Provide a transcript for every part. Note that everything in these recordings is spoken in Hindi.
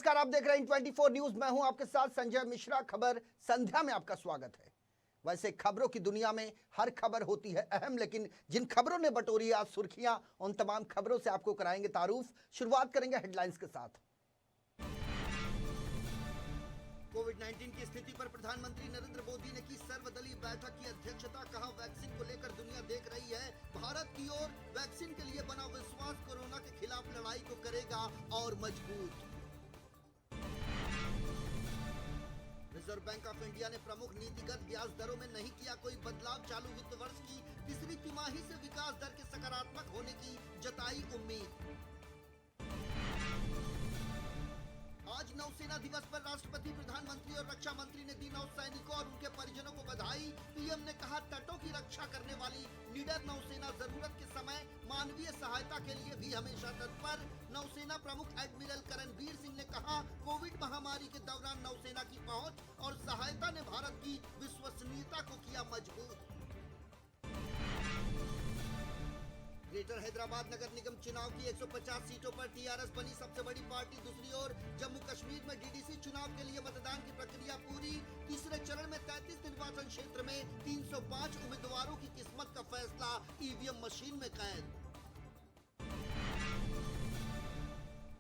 नमस्कार, आप देख रहे हैं 24 न्यूज। मैं हूं आपके साथ संजय मिश्रा। खबर संध्या में आपका स्वागत है। वैसे खबरों की दुनिया में हर खबर होती है अहम, लेकिन जिन खबरों ने बटोरी आज सुर्खियां, उन तमाम खबरों से आपको कराएंगे तारुफ। शुरुआत करेंगे हेडलाइंस के साथ। कोविड-19 की स्थिति पर प्रधानमंत्री नरेंद्र मोदी ने की सर्वदलीय बैठक की अध्यक्षता। कहा, वैक्सीन को लेकर दुनिया देख रही है भारत की ओर। वैक्सीन के लिए बना विश्वास कोरोना के खिलाफ लड़ाई को करेगा और मजबूत। रिजर्व बैंक ऑफ इंडिया ने प्रमुख नीतिगत ब्याज दरों में नहीं किया कोई बदलाव। चालू वित्त वर्ष की तीसरी तिमाही से विकास दर के सकारात्मक होने की जताई उम्मीद। आज नौसेना दिवस पर राष्ट्रपति, प्रधानमंत्री और रक्षा मंत्री ने दी नौ सैनिकों और उनके परिजनों को बधाई। पीएम ने कहा, तटों की रक्षा करने वाली निडर नौसेना जरूरत के समय मानवीय सहायता के लिए भी हमेशा तत्पर। नौसेना प्रमुख एडमिरल करणबीर सिंह ने कहा, कोविड महामारी के दौरान नौसेना की पहुंच और सहायता ने भारत की विश्वसनीयता को किया मजबूत। ग्रेटर हैदराबाद नगर निगम चुनाव की 150 सीटों पर टीआरएस बनी सबसे बड़ी पार्टी। दूसरी ओर जम्मू कश्मीर में डीडीसी चुनाव के लिए मतदान की प्रक्रिया पूरी। तीसरे चरण में 33 निर्वाचन क्षेत्र में 305 उम्मीदवारों की किस्मत का फैसला ईवीएम मशीन में कैद।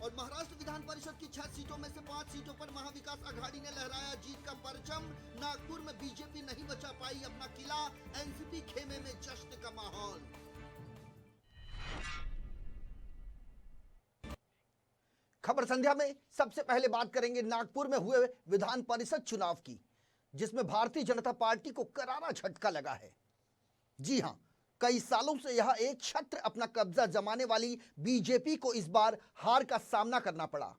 और महाराष्ट्र विधान परिषद की 6 सीटों में से 5 सीटों पर महाविकास आघाड़ी ने लहराया जीत का परचम। नागपुर में बीजेपी नहीं बचा पाई अपना किला। एनसीपी खेमे में जश्न का माहौल। खबर संध्या में सबसे पहले बात करेंगे नागपुर में हुए विधान परिषद चुनाव की, जिसमें भारतीय जनता पार्टी को करारा झटका लगा है। जी हां, कई सालों से यह एक छत्र अपना कब्जा जमाने वाली बीजेपी को इस बार हार का सामना करना पड़ा।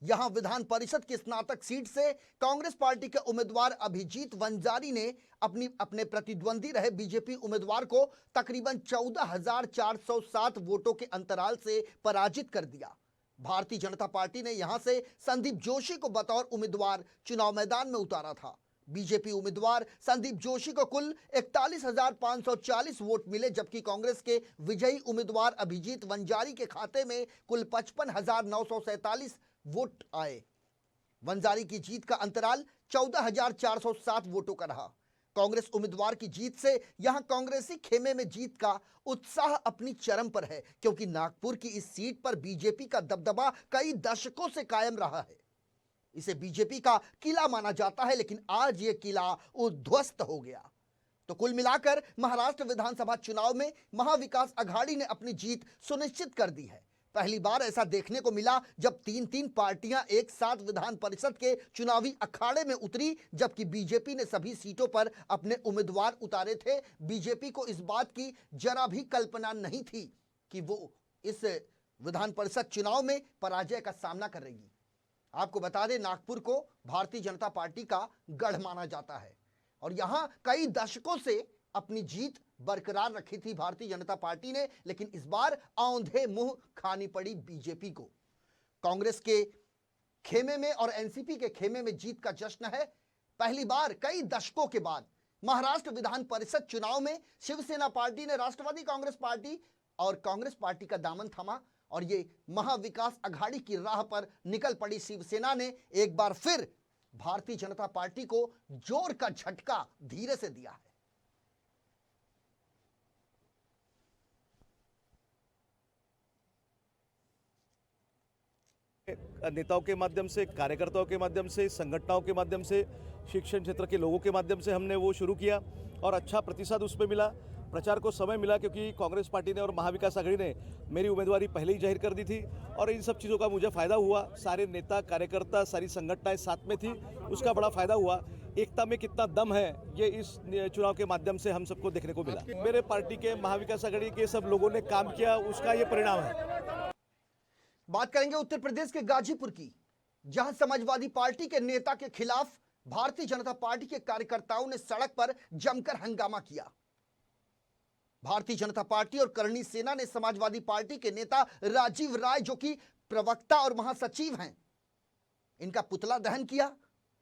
यहां विधान परिषद की स्नातक सीट से कांग्रेस पार्टी के उम्मीदवार अभिजीत वंजारी ने अपने प्रतिद्वंदी रहे बीजेपी उम्मीदवार को तकरीबन 14,407 वोटों के अंतराल से पराजित कर दिया। भारतीय जनता पार्टी ने यहां से संदीप जोशी को बतौर उम्मीदवार चुनाव मैदान में उतारा था। बीजेपी उम्मीदवार संदीप जोशी को कुल 41,540 वोट मिले, जबकि कांग्रेस के विजयी उम्मीदवार अभिजीत वंजारी के खाते में कुल 55,947 वोट आए। वंजारी की जीत का अंतराल 14,407 वोटों का रहा। कांग्रेस उम्मीदवार की जीत से यहां कांग्रेसी खेमे में जीत का उत्साह अपनी चरम पर है, क्योंकि नागपुर की इस सीट पर बीजेपी का दबदबा कई दशकों से कायम रहा है। इसे बीजेपी का किला माना जाता है, लेकिन आज यह किला उद्ध्वस्त हो गया। तो कुल मिलाकर महाराष्ट्र विधानसभा चुनाव में महाविकास आघाड़ी ने अपनी जीत सुनिश्चित कर दी है। पहली बार ऐसा देखने को मिला जब तीन पार्टियां एक साथ विधान परिषद के चुनावी अखाड़े में उतरी, जबकि बीजेपी ने सभी सीटों पर अपने उम्मीदवार उतारे थे। बीजेपी को इस बात की जरा भी कल्पना नहीं थी कि वो इस विधान परिषद चुनाव में पराजय का सामना करेगी। आपको बता दें, नागपुर को भारतीय जनता पार्टी का गढ़ माना जाता है और यहां कई दशकों से अपनी जीत बरकरार रखी थी भारतीय जनता पार्टी ने, लेकिन इस बार औंधे मुंह खानी पड़ी बीजेपी को। कांग्रेस के खेमे में और एनसीपी के खेमे में जीत का जश्न है। पहली बार कई दशकों के बाद महाराष्ट्र विधान परिषद चुनाव में शिवसेना पार्टी ने राष्ट्रवादी कांग्रेस पार्टी और कांग्रेस पार्टी का दामन थामा और ये महाविकास आघाड़ी की राह पर निकल पड़ी शिवसेना ने एक बार फिर भारतीय जनता पार्टी को जोर का झटका धीरे से दिया है। नेताओं के माध्यम से, कार्यकर्ताओं के माध्यम से, संगठनों के माध्यम से, शिक्षण क्षेत्र के लोगों के माध्यम से हमने वो शुरू किया और अच्छा प्रतिसाद उसमें मिला। प्रचार को समय मिला क्योंकि कांग्रेस पार्टी ने और महाविकास आघाड़ी ने मेरी उम्मीदवारी पहले ही जाहिर कर दी थी और इन सब चीज़ों का मुझे फ़ायदा हुआ। सारे नेता, कार्यकर्ता, सारी संगठनाएं साथ में थी, उसका बड़ा फ़ायदा हुआ। एकता में कितना दम है ये इस चुनाव के माध्यम से हम सबको देखने को मिला। मेरे पार्टी के, महाविकास आघाड़ी के सब लोगों ने काम किया, उसका ये परिणाम है। बात करेंगे उत्तर प्रदेश के गाजीपुर की, जहां समाजवादी पार्टी के नेता के खिलाफ भारतीय जनता पार्टी के कार्यकर्ताओं ने सड़क पर जमकर हंगामा किया। भारतीय जनता पार्टी और करणी सेना ने समाजवादी पार्टी के नेता राजीव राय, जो कि प्रवक्ता और महासचिव हैं, इनका पुतला दहन किया।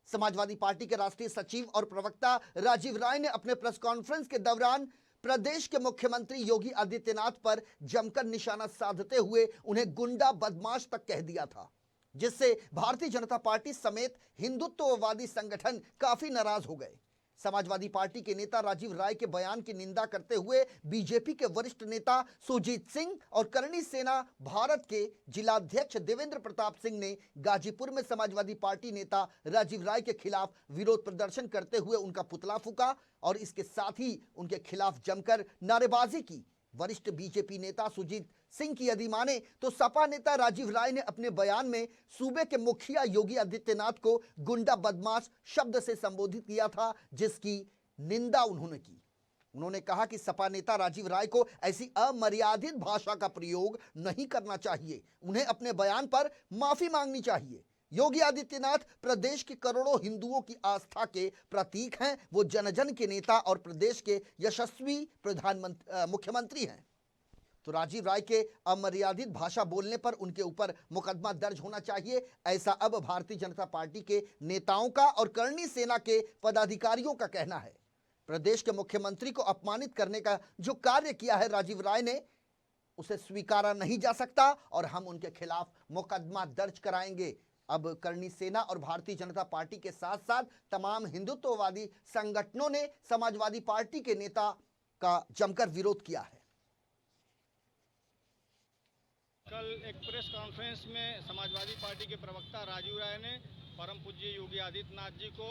समाजवादी पार्टी के राष्ट्रीय सचिव और प्रवक्ता राजीव राय ने अपने प्रेस कॉन्फ्रेंस के दौरान प्रदेश के मुख्यमंत्री योगी आदित्यनाथ पर जमकर निशाना साधते हुए उन्हें गुंडा बदमाश तक कह दिया था। जिससे भारतीय जनता पार्टी समेत हिंदुत्ववादी संगठन काफी नाराज हो गए। समाजवादी पार्टी के नेता राजीव राय के बयान की निंदा करते हुए बीजेपी के वरिष्ठ नेता सुजीत सिंह और करणी सेना भारत के जिलाध्यक्ष देवेंद्र प्रताप सिंह ने गाजीपुर में समाजवादी पार्टी नेता राजीव राय के खिलाफ विरोध प्रदर्शन करते हुए उनका पुतला फूंका और इसके साथ ही उनके खिलाफ जमकर नारेबाजी की। वरिष्ठ बीजेपी नेता सुजीत सिंह की यदि माने तो सपा नेता राजीव राय ने अपने बयान में सूबे के मुखिया योगी आदित्यनाथ को गुंडा बदमाश शब्द से संबोधित किया था, जिसकी निंदा उन्होंने की। उन्होंने कहा कि सपा नेता राजीव राय को ऐसी अमर्यादित भाषा का प्रयोग नहीं करना चाहिए, उन्हें अपने बयान पर माफी मांगनी चाहिए। योगी आदित्यनाथ प्रदेश के करोड़ों हिंदुओं की आस्था के प्रतीक हैं, वो जन जन के नेता और प्रदेश के यशस्वी मुख्यमंत्री हैं। तो राजीव राय के अमर्यादित भाषा बोलने पर उनके ऊपर मुकदमा दर्ज होना चाहिए, ऐसा अब भारतीय जनता पार्टी के नेताओं का और करणी सेना के पदाधिकारियों का कहना है। प्रदेश के मुख्यमंत्री को अपमानित करने का जो कार्य किया है राजीव राय ने, उसे स्वीकारा नहीं जा सकता और हम उनके खिलाफ मुकदमा दर्ज कराएंगे। अब करणी सेना और भारतीय जनता पार्टी के साथ साथ तमाम हिंदुत्ववादी संगठनों ने समाजवादी पार्टी के नेता का जमकर विरोध किया है। कल एक प्रेस कॉन्फ्रेंस में समाजवादी पार्टी के प्रवक्ता राजीव राय ने परम पूज्य योगी आदित्यनाथ जी को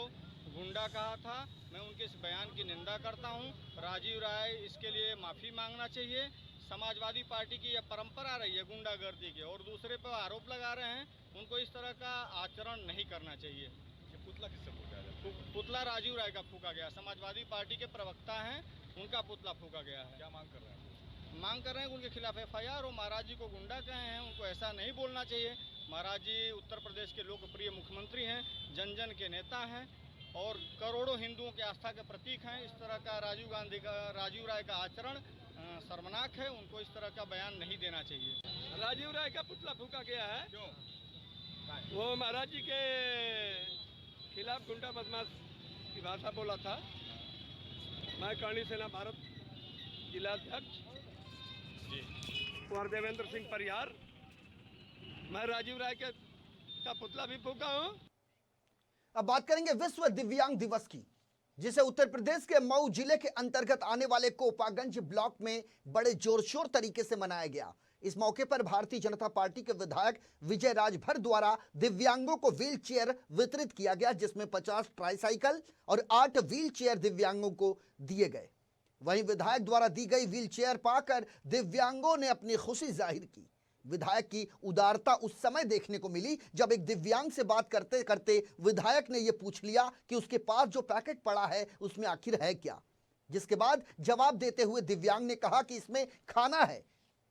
गुंडा कहा था। मैं उनके इस बयान की निंदा करता हूं। राजीव राय इसके लिए माफ़ी मांगना चाहिए। समाजवादी पार्टी की यह परंपरा रही है गुंडागर्दी की, और दूसरे पर आरोप लगा रहे हैं। उनको इस तरह का आचरण नहीं करना चाहिए। ये पुतला किससे फूका गया? पुतला राजीव राय का फूका गया। समाजवादी पार्टी के प्रवक्ता हैं, उनका पुतला फूका गया है। क्या मांग कर रहे हैं? मांग कर रहे हैं उनके खिलाफ FIR हो। महाराज जी को गुंडा कहे हैं, उनको ऐसा नहीं बोलना चाहिए। महाराज जी उत्तर प्रदेश के लोकप्रिय मुख्यमंत्री हैं, जन जन के नेता हैं और करोड़ों हिंदुओं के आस्था के प्रतीक हैं। इस तरह का राजीव राय का आचरण शर्मनाक है। उनको इस तरह का बयान नहीं देना चाहिए। राजीव राय का पुतला फूका गया है। क्यों? वो महाराज जी के खिलाफ गुंडा बदमाश की भाषा बोला था। मैं करणी सेना भारत जिलाध्यक्ष कुंवर देवेंद्र सिंह परिहार, मैं राजीव राय का पुतला भी फूका हूँ। अब बात करेंगे विश्व दिव्यांग दिवस की, जिसे उत्तर प्रदेश के मऊ जिले के अंतर्गत आने वाले कोपागंज ब्लॉक में बड़े जोरशोर तरीके से मनाया गया। इस मौके पर भारतीय जनता पार्टी के विधायक विजय राजभर द्वारा दिव्यांगों को व्हील चेयर वितरित किया गया, जिसमें 50 ट्राईसाइकिल और 8 व्हील चेयर दिव्यांगों को दिए गए। वहीं विधायक द्वारा दी गई व्हील चेयर पाकर दिव्यांगों ने अपनी खुशी जाहिर की। विधायक की उदारता उस समय देखने को मिली जब एक दिव्यांग से बात करते करते विधायक ने यह पूछ लिया कि उसके पास जो पैकेट पड़ा है उसमें आखिर है क्या, जिसके बाद जवाब देते हुए दिव्यांग ने कहा कि इसमें खाना है।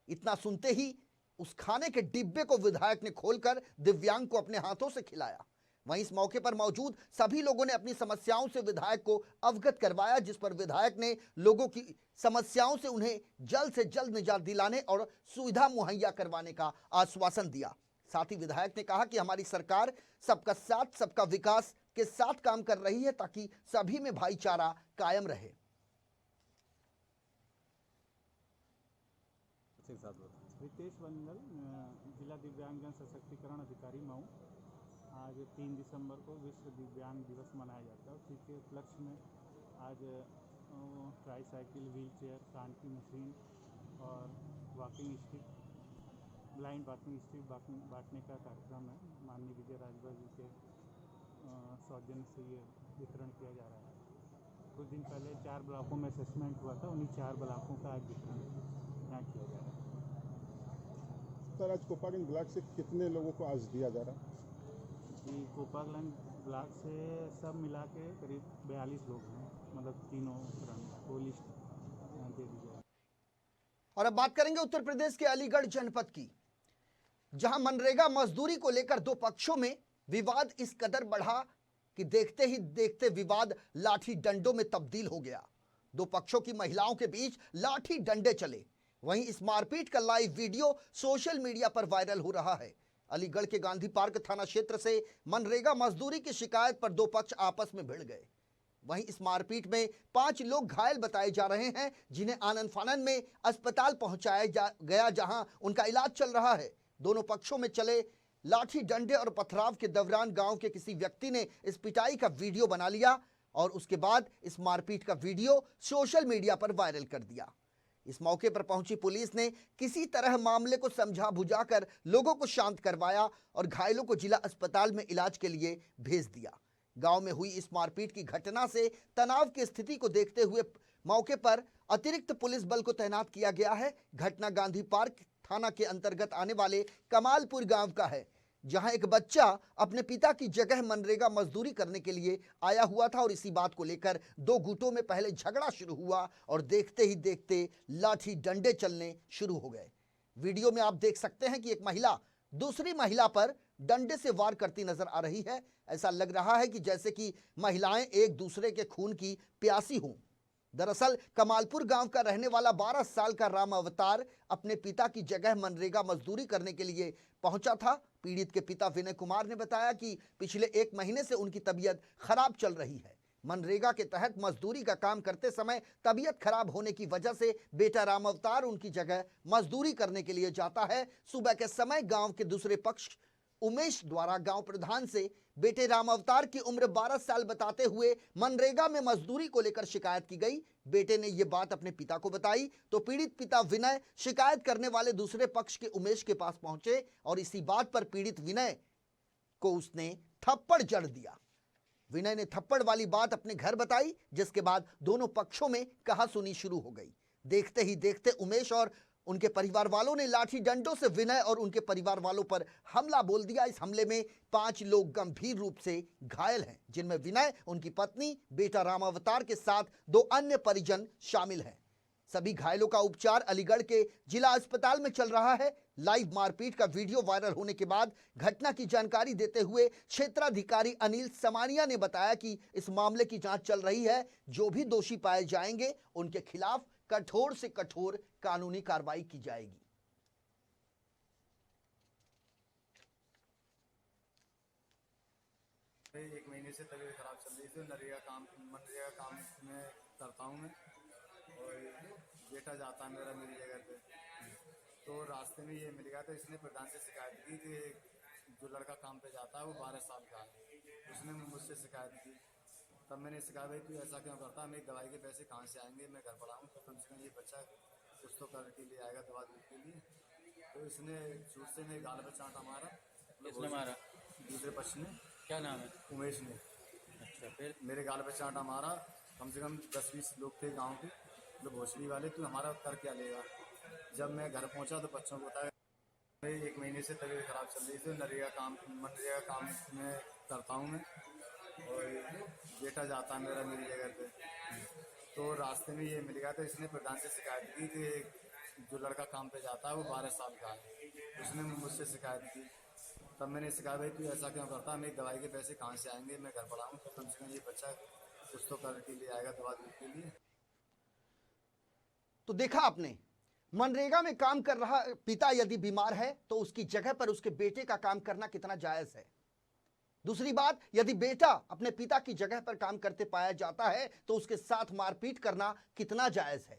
इतना सुनते ही उस खाने के डिब्बे को विधायक ने खोलकर दिव्यांग को अपने हाथों से खिलाया। वहीं इस मौके पर मौजूद सभी लोगों ने अपनी समस्याओं से विधायक को अवगत करवाया, जिस पर विधायक ने लोगों की समस्याओं से उन्हें जल्द से जल्द निजात दिलाने और सुविधा मुहैया करवाने का आश्वासन दिया। साथ ही विधायक ने कहा कि हमारी सरकार सबका साथ सबका विकास के साथ काम कर रही है ताकि सभी में भाईचारा कायम रहे। रितेश वंदल, जिला दिव्यांगजन सशक्तिकरण अधिकारी मऊ। आज 3 दिसंबर को विश्व दिव्यांग दिवस मनाया जाता है। उसी के उपलक्ष्य में आज ट्राईसाइकिल, व्हील चेयर, कान की मशीन और walking stick, blind walking stick बांटने का कार्यक्रम है। माननीय विजय राजभर जी के सौजन्य से ये वितरण किया जा रहा है। कुछ दिन पहले 4 ब्लॉकों में असेसमेंट हुआ था, उन्हीं 4 ब्लॉकों का आज वितरण यहाँ किया जा रहा है। सर, आज कोपागंज ब्लॉक से कितने लोगों को आज दिया जा रहा है? कि कोपागंज ब्लॉक से सब मिला के करीब 42 लोग हैं, मतलब तीनों को लिस्ट दे दी जाए। और अब बात करेंगे उत्तर प्रदेश के अलीगढ़ जनपद की, जहां मनरेगा मजदूरी को लेकर 2 पक्षों में विवाद इस कदर बढ़ा कि देखते ही देखते विवाद लाठी डंडों में तब्दील हो गया। 2 पक्षों की महिलाओं के बीच लाठी डंडे चले। वहीं इस मारपीट का लाइव वीडियो सोशल मीडिया पर वायरल हो रहा है। अलीगढ़ के गांधी पार्क थाना क्षेत्र से मनरेगा मजदूरी की शिकायत पर 2 पक्ष आपस में भिड़ गए। वहीं इस मारपीट में 5 लोग घायल बताए जा रहे हैं, जिन्हें आनन फानन में अस्पताल पहुंचाया गया, जहां उनका इलाज चल रहा है। दोनों पक्षों में चले लाठी डंडे और पथराव के दौरान गांव के किसी व्यक्ति ने इस पिटाई का वीडियो बना लिया और उसके बाद इस मारपीट का वीडियो सोशल मीडिया पर वायरल कर दिया। इस मौके पर पहुंची पुलिस ने किसी तरह मामले को समझा बुझाकर लोगों को शांत करवाया और घायलों को जिला अस्पताल में इलाज के लिए भेज दिया। गांव में हुई इस मारपीट की घटना से तनाव की स्थिति को देखते हुए मौके पर अतिरिक्त पुलिस बल को तैनात किया गया है। घटना गांधी पार्क थाना के अंतर्गत आने वाले कमालपुर गांव का है, जहां एक बच्चा अपने पिता की जगह मनरेगा मजदूरी करने के लिए आया हुआ था और इसी बात को लेकर दो गुटों में पहले झगड़ा शुरू हुआ और देखते ही देखते लाठी डंडे चलने शुरू हो गए। वीडियो में आप देख सकते हैं कि एक महिला दूसरी महिला पर डंडे से वार करती नजर आ रही है। ऐसा लग रहा है कि जैसे कि महिलाएं एक दूसरे के खून की प्यासी हों। दरअसल कमालपुर गांव का रहने वाला 12 साल का राम अवतार अपने पिता की जगह मनरेगा मजदूरी करने के लिए पहुंचा था। पीड़ित के पिता विनय कुमार ने बताया कि पिछले 1 महीने से उनकी तबीयत खराब चल रही है। मनरेगा के तहत मजदूरी का काम करते समय तबीयत खराब होने की वजह से बेटा राम अवतार उनकी जगह मजदूरी करने के लिए जाता है। सुबह के समय गांव के दूसरे पक्ष उमेश द्वारा गांव प्रधान से बेटे राम अवतार की उम्र 12 साल बताते हुए मनरेगा में मजदूरी को लेकर शिकायत की गई। बेटे ने यह बात अपने पिता को बताई तो पीड़ित पिता विनय शिकायत करने वाले दूसरे पक्ष के उमेश के पास पहुंचे और इसी बात पर पीड़ित विनय को उसने थप्पड़ जड़ दिया। विनय ने थप्पड़ वाली बात अपने घर बताई, जिसके बाद दोनों पक्षों में कहासुनी शुरू हो गई। देखते ही देखते उमेश और उनके परिवार वालों ने लाठी डंडों से विनय और उनके परिवार वालों पर हमला बोल दिया। इस हमले में 5 लोग गंभीर रूप से घायल हैं, जिनमें विनय, उनकी पत्नी, बेटा राम अवतार के साथ 2 अन्य परिजन शामिल हैं। सभी घायलों का उपचार अलीगढ़ के जिला अस्पताल में चल रहा है। लाइव मारपीट का वीडियो वायरल होने के बाद घटना की जानकारी देते हुए क्षेत्राधिकारी अनिल समानिया ने बताया कि इस मामले की जांच चल रही है। जो भी दोषी पाए जाएंगे उनके खिलाफ कठोर से कठोर कानूनी कार्रवाई की जाएगी। एक महीने से तबीयत खराब चल रही थी। मनरेगा काम में करता हूँ मैं और बेटा जाता है मेरा मेरी जगह पे, तो रास्ते में ये मिल गया तो इसने प्रधान से शिकायत की कि जो लड़का काम पे जाता है वो 12 साल का है। उसने मुझसे शिकायत की, तब मैंने शिकायत भाई तू ऐसा क्यों करता है, मेरी दवाई के पैसे कहाँ से आएंगे, मैं घर पर आऊँ तो कम से कम ये बच्चा कुछ तो करके लिए आएगा दवा के लिए। तो इसने झूठ से मेरे गाल पर चांटा मारा। किसने मारा? दूसरे पक्ष ने। क्या नाम है? उमेश ने। अच्छा, फिर? मेरे गाल पर चांटा मारा। कम से कम 10-20 लोग थे गाँव के, जो भोसड़ी वाले, तू हमारा कर क्या लेगा। जब मैं घर पहुंचा तो बच्चों को बताया 1 महीने से तबीयत खराब चल रही थी। मनरेगा काम में करता हूँ मैं और बेटा जाता है मेरा मेरी जगह पे, तो रास्ते में ये मिल गया तो इसने प्रधान से शिकायत की कि जो लड़का काम पे जाता है वो 12 साल का है। उसने मुझसे शिकायत की, तब मैंने शिकायत भाई तू ऐसा क्यों करता है, मेरी दवाई के पैसे कहाँ से आएंगे, मैं घर पर आऊँ तो कम से कम ये बच्चा कुछ तो करके लिए आएगा दवा के लिए। तो देखा आपने, मनरेगा में काम कर रहा पिता यदि बीमार है तो उसकी जगह पर उसके बेटे का काम करना कितना जायज है। दूसरी बात, यदि बेटा अपने पिता की जगह पर काम करते पाया जाता है तो उसके साथ मारपीट करना कितना जायज है।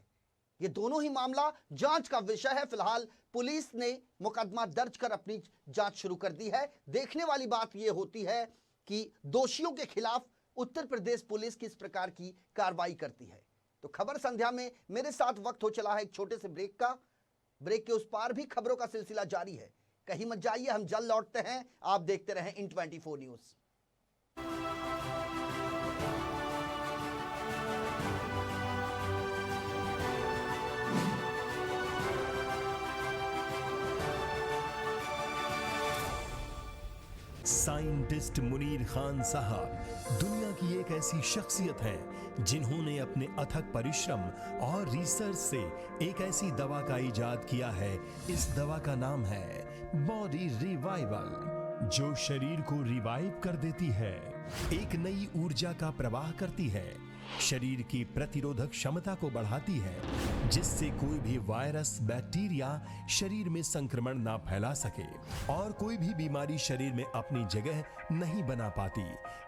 ये दोनों ही मामला जांच का विषय है। फिलहाल पुलिस ने मुकदमा दर्ज कर अपनी जांच शुरू कर दी है। देखने वाली बात यह होती है कि दोषियों के खिलाफ उत्तर प्रदेश पुलिस किस प्रकार की कार्रवाई करती है। तो खबर संध्या में मेरे साथ वक्त हो चला है एक छोटे से ब्रेक का। ब्रेक के उस पार भी खबरों का सिलसिला जारी है, कहीं मत जाइए, हम जल्द लौटते हैं। आप देखते रहें इन 24 न्यूज़। साइंटिस्ट मुनीर खान साहब दुनिया की एक ऐसी शख्सियत है जिन्होंने अपने अथक परिश्रम और रिसर्च से एक ऐसी दवा का इजाद किया है। इस दवा का नाम है बॉडी रिवाइवल, जो शरीर को रिवाइव कर देती है, एक नई ऊर्जा का प्रवाह करती है, शरीर की प्रतिरोधक क्षमता को बढ़ाती है, जिससे कोई भी वायरस, बैक्टीरिया शरीर में संक्रमण ना फैला सके और कोई भी बीमारी शरीर में अपनी जगह नहीं बना पाती,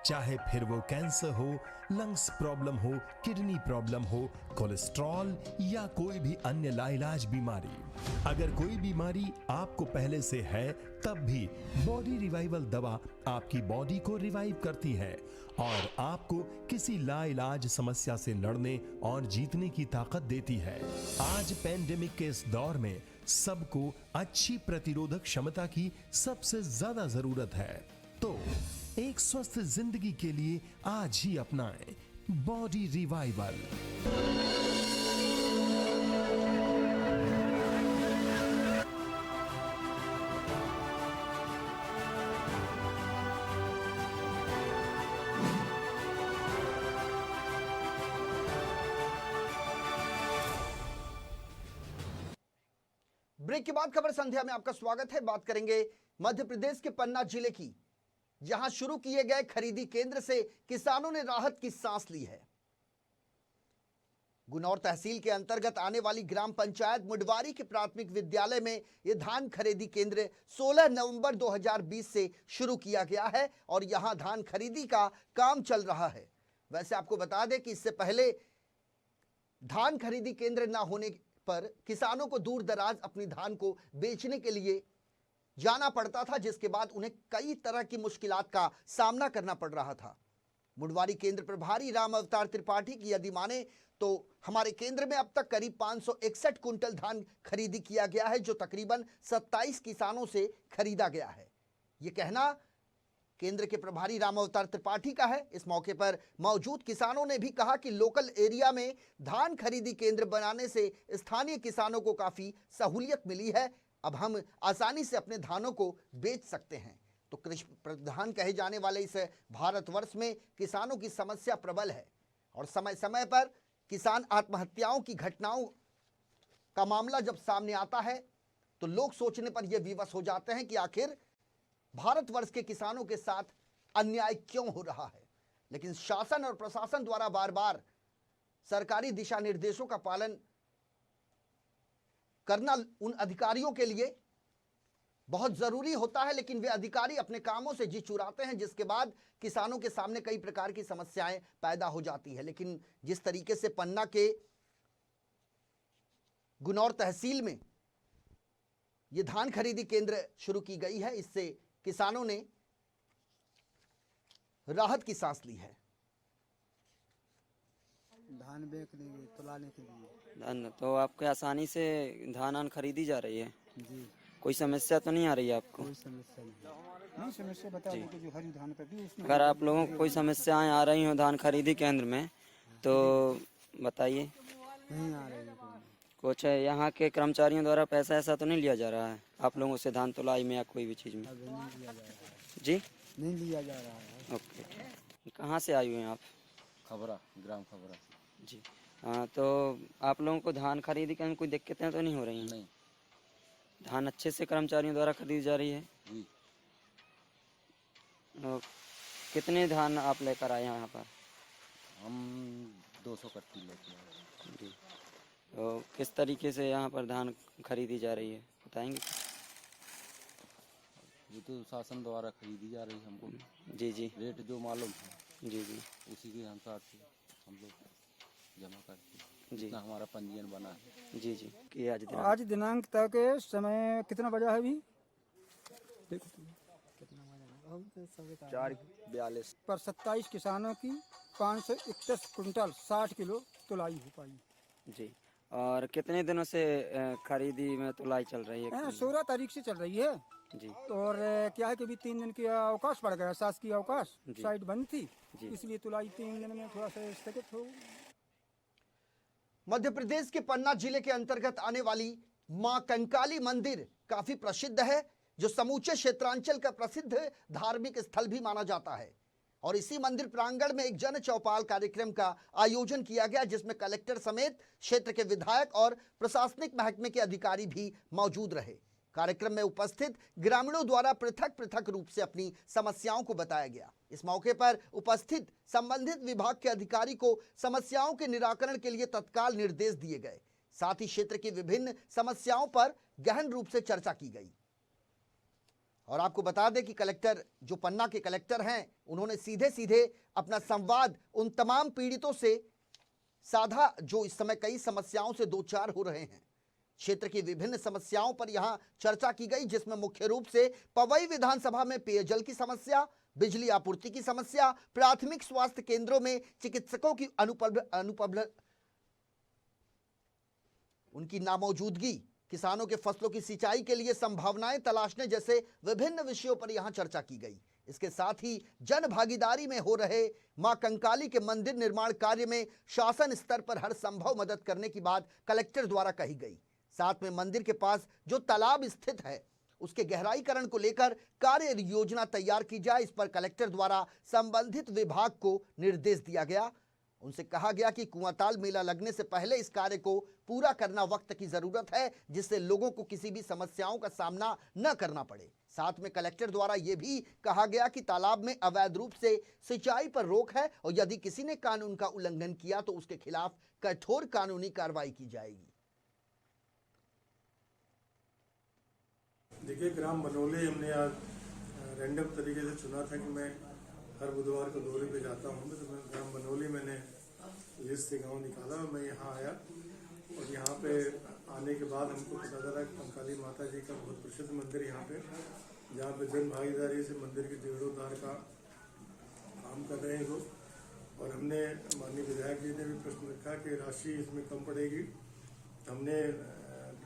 चाहे फिर वो कैंसर हो, लंग्स प्रॉब्लम हो, किडनी प्रॉब्लम हो, कोलेस्ट्रॉल या कोई भी अन्य लाइलाज बीमारी। अगर कोई बीमारी आपको पहले से है तब भी बॉडी रिवाइवल दवा आपकी बॉडी को रिवाइव करती है और आपको किसी लाइलाज समस्या से लड़ने और जीतने की ताकत देती है। आज पेंडेमिक के इस दौर में सबको अच्छी प्रतिरोधक क्षमता की सबसे ज्यादा जरूरत है, तो एक स्वस्थ जिंदगी के लिए आज ही अपनाएं बॉडी रिवाइवल। ब्रेक के बाद खबर संध्या में आपका स्वागत है। बात करेंगे मध्य प्रदेश के पन्ना जिले की, जहां शुरू किए गए खरीदी केंद्र से किसानों ने राहत की सांस ली है। गुनौर तहसील के अंतर्गत आने वाली ग्राम पंचायत मुडवारी के प्राथमिक विद्यालय में यह धान खरीदी केंद्र 16 नवंबर 2020 से शुरू किया गया है और यहां धान खरीदी का काम चल रहा है। वैसे आपको बता दें कि इससे पहले धान खरीदी केंद्र न होने पर किसानों को दूर दराज अपनी धान को बेचने के लिए जाना पड़ता था, जिसके बाद उन्हें कई तरह की मुश्किलात का सामना करना पड़ रहा था। मुडवारी केंद्र प्रभारी राम अवतार त्रिपाठी की यदि माने तो हमारे केंद्र में अब तक करीब 561 कुंटल धान खरीदी किया गया है, जो तकरीबन 27 किसानों से खरीदा गया है। ये कहना केंद्र के प्रभारी राम अवतार त्रिपाठी का है। इस मौके पर मौजूद किसानों ने भी कहा कि लोकल एरिया में धान खरीदी केंद्र बनाने से स्थानीय किसानों को काफी सहूलियत मिली है। अब हम आसानी से अपने धानों को बेच सकते हैं। तो कृषि प्रधान कहे जाने वाले इस भारतवर्ष में किसानों की समस्या प्रबल है और समय समय पर किसान आत्महत्याओं की घटनाओं का मामला जब सामने आता है तो लोग सोचने पर यह विवश हो जाते हैं कि आखिर भारतवर्ष के किसानों के साथ अन्याय क्यों हो रहा है। लेकिन शासन और प्रशासन द्वारा बार बार सरकारी दिशा निर्देशों का पालन करना उन अधिकारियों के लिए बहुत जरूरी होता है, लेकिन वे अधिकारी अपने कामों से जी चुराते हैं, जिसके बाद किसानों के सामने कई प्रकार की समस्याएं पैदा हो जाती है। लेकिन जिस तरीके से पन्ना के गुनौर तहसील में ये धान खरीदी केंद्र शुरू की गई है, इससे किसानों ने राहत की सांस ली है। धान बेच देंगे तुलाने के लिए धान तो आपके आसानी से धान खरीदी जा रही है जी। कोई समस्या तो नहीं आ रही है आपको? कोई समस्या नहीं समस्या बता दो जो हरी धान का भी उसमें अगर आप लोगों को कोई समस्याएं आ रही हो धान खरीदी केंद्र में तो बताइए। नहीं आ रही है कुछ यहाँ के कर्मचारियों द्वारा पैसा ऐसा तो नहीं लिया जा रहा है आप लोगों से धान तुलाई में या कोई भी चीज़ में? अभी नहीं लिया जा रहा है जी नहीं लिया जा रहा है। ओके, कहाँ से आए हुए हैं आप? खबरा, ग्राम खबरा जी। हाँ, तो आप लोगों को धान खरीदी के कोई दिक्कतें तो नहीं हो रही हैं? नहीं, धान अच्छे से कर्मचारियों द्वारा खरीदी जा रही है जी। कितने धान आप लेकर आए यहाँ पर? हम 200 कट्टी लेते हैं जी। तो किस तरीके से यहाँ पर धान खरीदी जा रही है बताएंगे? ये तो शासन द्वारा खरीदी जा रही है हमको। जी जी रेट जो मालूम है जी जी उसी के अनुसार से हम लोग जमा करते हैं जी। जितना हमारा पंजीयन बना है। जी जी कि आज दिनांक तक समय कितना बजा है अभी? 4:42 पर 27 किसानों की 531 कुंटल 60 किलो तुलाई हो पाई जी। और कितने दिनों से खरीदी में तुलाई चल रही है? 16 तारीख से चल रही है जी। और क्या है कि अभी 3 दिन की अवकाश पड़ गया, शासकीय अवकाश, साइट बंद थी इसलिए तुलाई 3 दिन में थोड़ा सा स्थगित हो। मध्य प्रदेश के पन्ना जिले के अंतर्गत आने वाली मां कंकाली मंदिर काफी प्रसिद्ध है, जो समूचे क्षेत्रांचल का प्रसिद्ध धार्मिक स्थल भी माना जाता है। और इसी मंदिर प्रांगण में एक जन चौपाल कार्यक्रम का आयोजन किया गया, जिसमें कलेक्टर समेत क्षेत्र के विधायक और प्रशासनिक महकमे के अधिकारी भी मौजूद रहे। कार्यक्रम में उपस्थित ग्रामीणों द्वारा पृथक पृथक रूप से अपनी समस्याओं को बताया गया। इस मौके पर उपस्थित संबंधित विभाग के अधिकारी को समस्याओं के निराकरण के लिए तत्काल निर्देश दिए गए। साथ ही क्षेत्र की विभिन्न समस्याओं पर गहन रूप से चर्चा की गई। और आपको बता दें कि कलेक्टर जो पन्ना के कलेक्टर हैं, उन्होंने सीधे सीधे अपना संवाद उन तमाम पीड़ितों से साधा जो इस समय कई समस्याओं से दो चार हो रहे हैं। क्षेत्र की विभिन्न समस्याओं पर यहां चर्चा की गई, जिसमें मुख्य रूप से पवई विधानसभा में पेयजल की समस्या, बिजली आपूर्ति की समस्या, प्राथमिक स्वास्थ्य केंद्रों में चिकित्सकों की उनकी नामौजूदगी, किसानों के फसलों की सिंचाई के लिए संभावनाएं तलाशने जैसे विभिन्न विषयों पर यहां चर्चा की गई। इसके साथ ही जन भागीदारी में हो रहे मां कंकाली के मंदिर निर्माण कार्य में शासन स्तर पर हर संभव मदद करने की बात कलेक्टर द्वारा कही गई। साथ में मंदिर के पास जो तालाब स्थित है उसके गहराईकरण को लेकर कार्य योजना तैयार की जाए, इस पर कलेक्टर द्वारा संबंधित विभाग को निर्देश दिया गया। उनसे कहा गया कि कुआंताल मेला लगने से पहले इस कार्य को पूरा करना वक्त की जरूरत है, जिससे लोगों को किसी भी समस्याओं का सामना न करना पड़े। साथ में कलेक्टर द्वारा यह भी कहा गया कि तालाब में अवैध रूप से सिंचाई पर रोक है और यदि किसी ने कानून का उल्लंघन किया तो उसके खिलाफ कठोर कानूनी कार्रवाई की जाएगी। देखिए, ग्राम बनोली हमने आज रैंडम तरीके से चुना था कि मैं हर बुधवार को दौरे पे जाता हूँ, तो मैं ग्राम बनोली मैंने लिस्ट से गाँव निकाला और मैं यहाँ आया और यहाँ पे आने के बाद हमको पता चला कि कंकाली माता जी का बहुत प्रसिद्ध मंदिर यहाँ पे, जहाँ पे जन भागीदारी से मंदिर के जीर्णोद्धार का काम कर रहे हैं लोग। और हमने माननीय विधायक जी ने भी प्रश्न रखा कि राशि इसमें कम पड़ेगी। हमने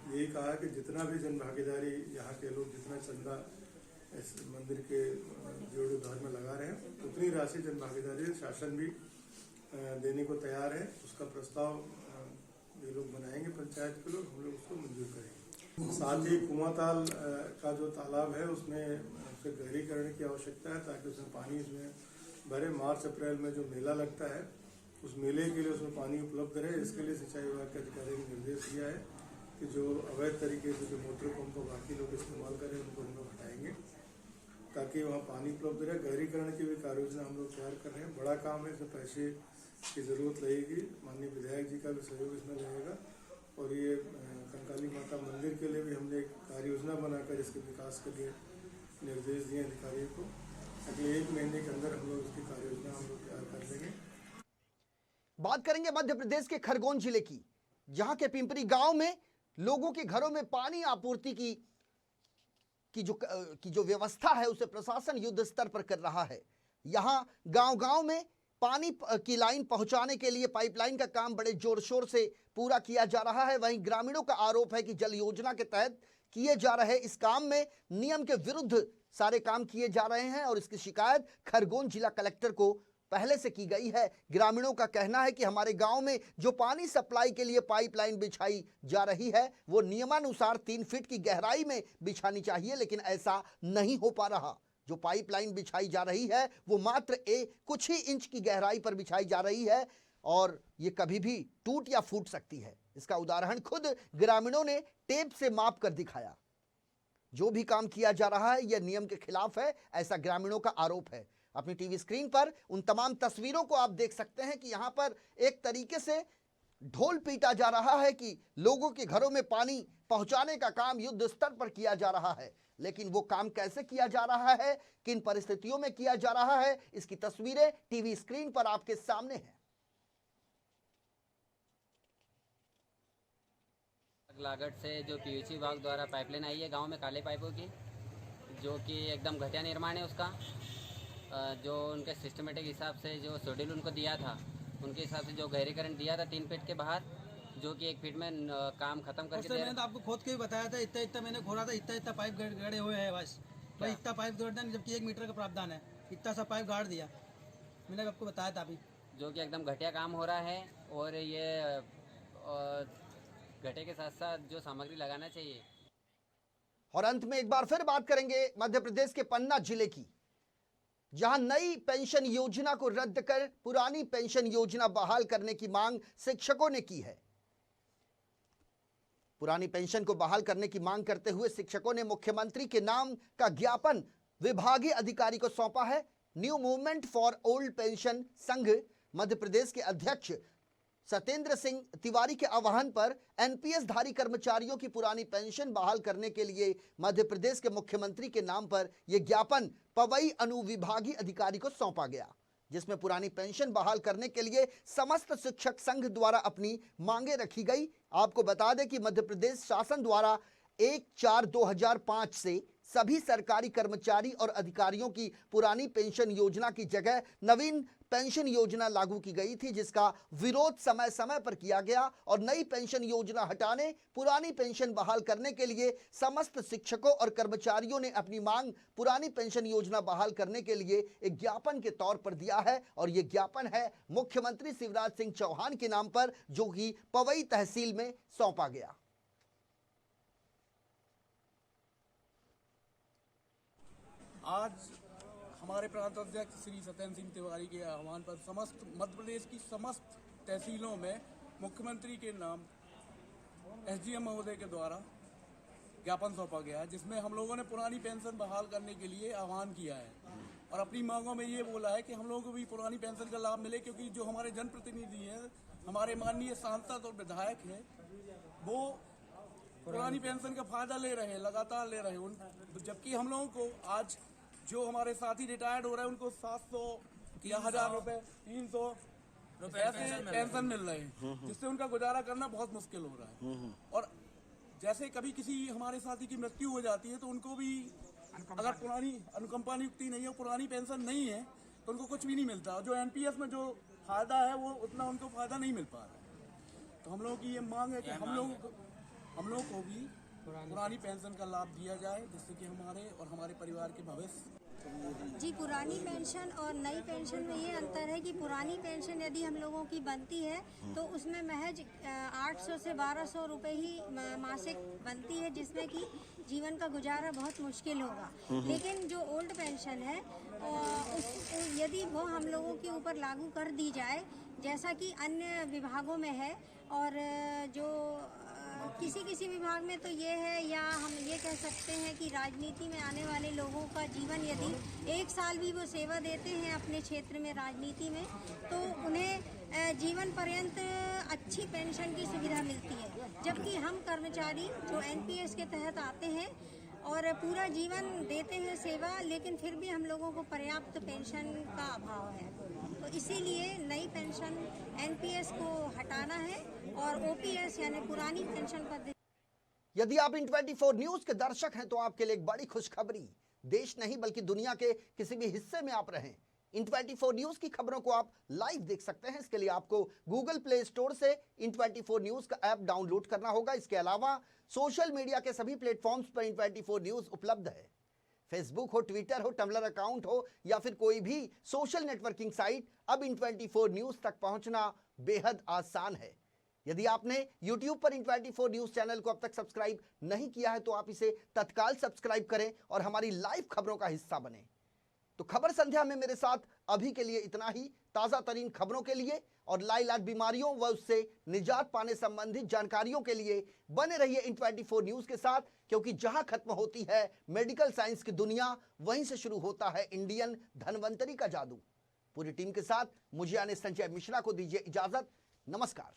यही कहा कि जितना भी जन भागीदारी यहाँ के लोग जितना चंदा इस मंदिर के जीर्णोद्धार में लगा रहे हैं, उतनी राशि जन भागीदारी शासन भी देने को तैयार है। उसका प्रस्ताव ये लोग बनाएंगे, पंचायत के लोग, हम लोग उसको मंजूर करेंगे। साथ ही कुआंताल का जो तालाब है उसमें उसके गहरीकरण की आवश्यकता है ताकि उसमें पानी इसमें भरे। मार्च अप्रैल में जो मेला लगता है उस मेले के लिए उसमें पानी उपलब्ध रहे, इसके लिए सिंचाई विभाग के अधिकारी ने निर्देश दिया है कि जो अवैध तरीके से जो मोटर पंप बाकी लोग इस्तेमाल करें उनको हम लोग हटाएंगे ताकि वहाँ पानी उपलब्ध रहे। गहरीकरण की भी कार्य योजना हम लोग तैयार कर रहे हैं। बड़ा काम है, इसमें पैसे की ज़रूरत लगेगी, माननीय विधायक जी का भी सहयोग इसमें लगेगा। और ये कंकाली माता मंदिर के लिए भी हमने एक कार्य योजना बनाकर इसके विकास के लिए निर्देश दिए अधिकारियों को। अगले 1 महीने के अंदर हम लोग इसकी कार्य योजना हम लोग तैयार कर लेंगे। बात करेंगे मध्य प्रदेश के खरगोन जिले की, जहां के पिंपरी गांव में लोगों के घरों में पानी आपूर्ति की जो व्यवस्था है उसे प्रशासन युद्ध स्तर पर कर रहा है। यहां गांव-गांव में पानी की लाइन पहुंचाने के लिए पाइपलाइन का काम बड़े जोर शोर से पूरा किया जा रहा है। वहीं ग्रामीणों का आरोप है कि जल योजना के तहत किए जा रहे इस काम में नियम के विरुद्ध सारे काम किए जा रहे हैं और इसकी शिकायत खरगोन जिला कलेक्टर को पहले से की गई है। ग्रामीणों का कहना है कि हमारे गांव में जो पानी सप्लाई के लिए पाइपलाइन बिछाई जा रही है वो नियमानुसार 3 फीट की गहराई में बिछानी चाहिए, लेकिन ऐसा नहीं हो पा रहा। जो पाइपलाइन बिछाई जा रही है वो मात्र कुछ ही इंच की गहराई पर बिछाई जा रही है और ये कभी भी टूट या फूट सकती है। इसका उदाहरण खुद ग्रामीणों ने टेप से माप कर दिखाया। जो भी काम किया जा रहा है यह नियम के खिलाफ है, ऐसा ग्रामीणों का आरोप है। अपनी टीवी स्क्रीन पर उन तमाम तस्वीरों को आप देख सकते हैं कि यहां पर एक तरीके से ढोल पीटा जा रहा है कि लोगों के घरों में पानी पहुंचाने का काम युद्ध स्तर पर किया जा रहा है, लेकिन वो काम कैसे किया जा रहा है, किन परिस्थितियों में किया जा रहा है, इसकी तस्वीरें टीवी स्क्रीन पर आपके सामने हैं। लागत से जो पीयूसी विभाग द्वारा पाइपलाइन आई है गांव में काले पाइपों की, जो कि एकदम घटिया निर्माण है उसका। जो उनके सिस्टमेटिक हिसाब से जो शेड्यूल उनको दिया था उनके हिसाब से जो गहरीकरण दिया था 3 फीट के बाहर, जो कि 1 फीट में काम खत्म करके मैंने तो आपको खोद के भी बताया था, इतना मैंने खोदा था, इतना पाइप गड़े हुए हैं बस भाई, इतना पाइप जोड़ दें जबकि 1 मीटर का प्रावधान है, इतना सा पाइप गाड़ दिया, मैंने आपको बताया था अभी। जो कि एकदम घटिया काम हो रहा है और ये घटे के साथ साथ जो सामग्री लगाना चाहिए। और अंत में एक बार फिर बात करेंगे मध्य प्रदेश के पन्ना जिले की, जहां नई पेंशन योजना को रद्द कर पुरानी पेंशन योजना बहाल करने की मांग शिक्षकों ने की है। पुरानी पेंशन को बहाल करने की मांग करते हुए शिक्षकों ने मुख्यमंत्री के नाम का ज्ञापन विभागीय अधिकारी को सौंपा है। New movement for old pension संघ मध्य प्रदेश के अध्यक्ष सत्येंद्र सिंह तिवारी के आह्वान पर एनपीएस धारी कर्मचारियों की पुरानी पेंशन बहाल करने के लिए मध्य प्रदेश के मुख्यमंत्री के नाम पर यह ज्ञापन पवई अनुविभागीय अधिकारी को सौंपा गया। जिसमें पुरानी पेंशन बहाल करने के लिए समस्त शिक्षक संघ द्वारा अपनी मांगे रखी गई। आपको बता दें कि मध्य प्रदेश शासन द्वारा 1/4/2005 से सभी सरकारी कर्मचारी और अधिकारियों की पुरानी पेंशन योजना की जगह नवीन पेंशन योजना लागू की गई थी, जिसका विरोध समय समय पर किया गया और नई पेंशन योजना हटाने, पुरानी पेंशन बहाल करने के लिए समस्त शिक्षकों और कर्मचारियों ने अपनी मांग पुरानी पेंशन योजना बहाल करने के लिए एक ज्ञापन के तौर पर दिया है। और ये ज्ञापन है मुख्यमंत्री शिवराज सिंह चौहान के नाम पर, जो कि पवई तहसील में सौंपा गया। आज हमारे प्रांत अध्यक्ष श्री सत्येंद्र सिंह तिवारी के आह्वान पर समस्त मध्य प्रदेश की समस्त तहसीलों में मुख्यमंत्री के नाम एसडीएम महोदय के द्वारा ज्ञापन सौंपा गया है, जिसमें हम लोगों ने पुरानी पेंशन बहाल करने के लिए आह्वान किया है और अपनी मांगों में ये बोला है कि हम लोगों को भी पुरानी पेंशन का लाभ मिले, क्योंकि जो हमारे जनप्रतिनिधि हैं, हमारे माननीय सांसद और विधायक हैं, वो पुरानी पेंशन का फायदा ले रहे हैं, लगातार ले रहे हैं, जबकि हम लोगों को आज जो हमारे साथी रिटायर्ड हो रहे हैं उनको 700 या 1000 रुपए 300 रुपए ऐसे पेंशन मिल रहे हैं, जिससे उनका गुजारा करना बहुत मुश्किल हो रहा है। और जैसे कभी किसी हमारे साथी की मृत्यु हो जाती है तो उनको भी अगर पुरानी अनुकंपा नियुक्ति नहीं है, पुरानी पेंशन नहीं है, तो उनको कुछ भी नहीं मिलता। जो एनपीएस में जो फायदा है वो उतना उनको फायदा नहीं मिल पा रहा है। तो हम लोगों की ये मांग है कि हम लोग को भी पुरानी पेंशन का लाभ दिया जाए, जिससे कि हमारे और हमारे परिवार के भविष्य। जी, पुरानी पेंशन और नई पेंशन में ये अंतर है कि पुरानी पेंशन यदि हम लोगों की बनती है तो उसमें महज 800 से 1200 रुपए ही मासिक बनती है, जिसमें कि जीवन का गुजारा बहुत मुश्किल होगा। लेकिन जो ओल्ड पेंशन है यदि वो हम लोगों के ऊपर लागू कर दी जाए, जैसा कि अन्य विभागों में है, और जो किसी विभाग में तो ये है, या हम ये कह सकते हैं कि राजनीति में आने वाले लोगों का जीवन यदि 1 साल भी वो सेवा देते हैं अपने क्षेत्र में राजनीति में, तो उन्हें जीवन पर्यंत अच्छी पेंशन की सुविधा मिलती है। जबकि हम कर्मचारी जो एनपीएस के तहत आते हैं और पूरा जीवन देते हैं सेवा, लेकिन फिर भी हम लोगों को पर्याप्त पेंशन का अभाव है। तो इसीलिए नई पेंशन एनपीएस को हटाना है और ओपीएस यानी पुरानी पेंशन पद्धति। यदि आप इन24 न्यूज के दर्शक हैं तो आपके लिए एक बड़ी खुशखबरी, देश नहीं बल्कि दुनिया के किसी भी हिस्से में आप रहें, इन24 न्यूज की खबरों को आप लाइव देख सकते हैं। इसके लिए आपको गूगल प्ले स्टोर से इन24 न्यूज का ऐप डाउनलोड करना होगा। इसके अलावा सोशल मीडिया के सभी प्लेटफॉर्म्स पर इन24 न्यूज उपलब्ध है। फेसबुक हो, ट्विटर हो, टम्बलर अकाउंट हो या फिर कोई भी सोशल नेटवर्किंग साइट, अब इन24 न्यूज तक पहुंचना बेहद आसान है। यदि आपने YouTube पर इन24 न्यूज चैनल को अब तक सब्सक्राइब नहीं किया है तो आप इसे तत्काल सब्सक्राइब करें और हमारी लाइव खबरों का हिस्सा बने। तो खबर संध्या में मेरे साथ अभी के लिए इतना ही। ताज़ा तरीन खबरों के लिए और लाइलाज बीमारियों व उससे निजात पाने संबंधित जानकारियों के लिए बने रहिए इन24 न्यूज के साथ, क्योंकि जहां खत्म होती है मेडिकल साइंस की दुनिया, वहीं से शुरू होता है इंडियन धनवंतरी का जादू। पूरी टीम के साथ मुझे यानी संजय मिश्रा को दीजिए इजाजत। नमस्कार।